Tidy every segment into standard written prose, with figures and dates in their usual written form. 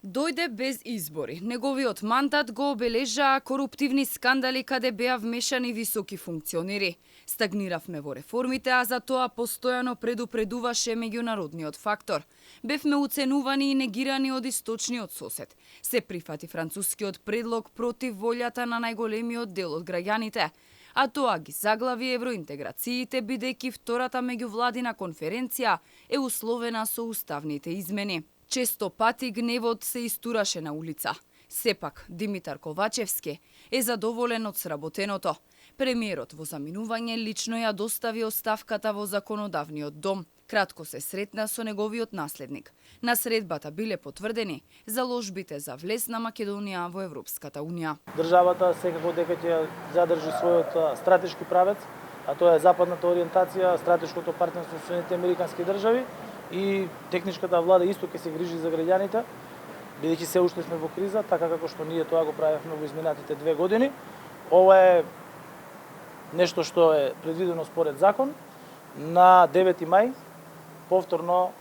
Дојде без избори. Неговиот мандат го обележаа коруптивни скандали каде беа вмешани високи функционери. Стагниравме во реформите, а за тоа постојано предупредуваше меѓународниот фактор. Бевме уценувани и негирани од источниот сосед. Се прифати францускиот предлог против волјата на најголемиот дел од граѓаните. А тоа ги заглави евроинтеграциите, бидејќи втората меѓувладина конференција е условена со уставните измени. Често пати гневот се истураше на улица. Сепак, Димитар Ковачевски е задоволен од сработеното. Премиерот во заминување лично ја достави оставката во законодавниот дом. Кратко се сретна со неговиот наследник. На средбата биле потврдени заложбите за влез на Македонија во Европската унија. Државата секако дека ќе задржи својот стратешки правец, а тоа е западната ориентација, стратешкото партнерство со Соединетите американски држави, и техничката влада исто ќе се грижи за граѓаните, бидејќи се уште сме во криза, така како што ние тоа го правевме во изминатите 2 години. Ова е нешто што е предвидено според закон. На 9 мај повторно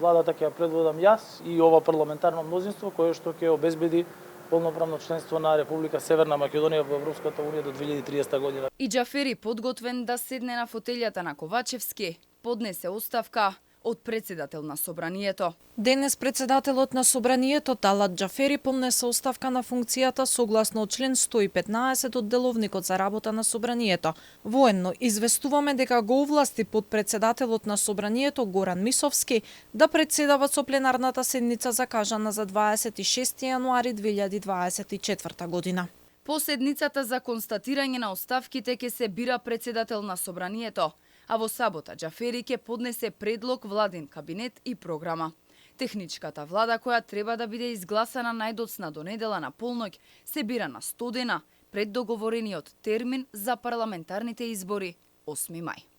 владата ќе ја предводам јас и ова парламентарно мнозинство кое што ќе обезбеди полноправно членство на Република Северна Македонија во Европската унија до 2030 година. И Џафери, подготвен да седне на фотелјата на Ковачевски, поднесе оставка од председател на Собранието. Денес председателот на Собранието Талат Џафери поднесе оставка на функцијата согласно член 115 од Деловникот за работа на Собранието. Военно известуваме дека го овласти подпредседателот на Собранието Горан Мисовски да председава со пленарната седница закажана за 26 јануари 2024 година. По седницата за констатирање на оставките ќе се бира председател на Собранието, а во сабота Џафери ќе поднесе предлог владин кабинет и програма. Техничката влада, која треба да биде изгласана најдоцна до недела на полноќ, се бира на 100 дена пред договорениот термин за парламентарните избори 8 мај.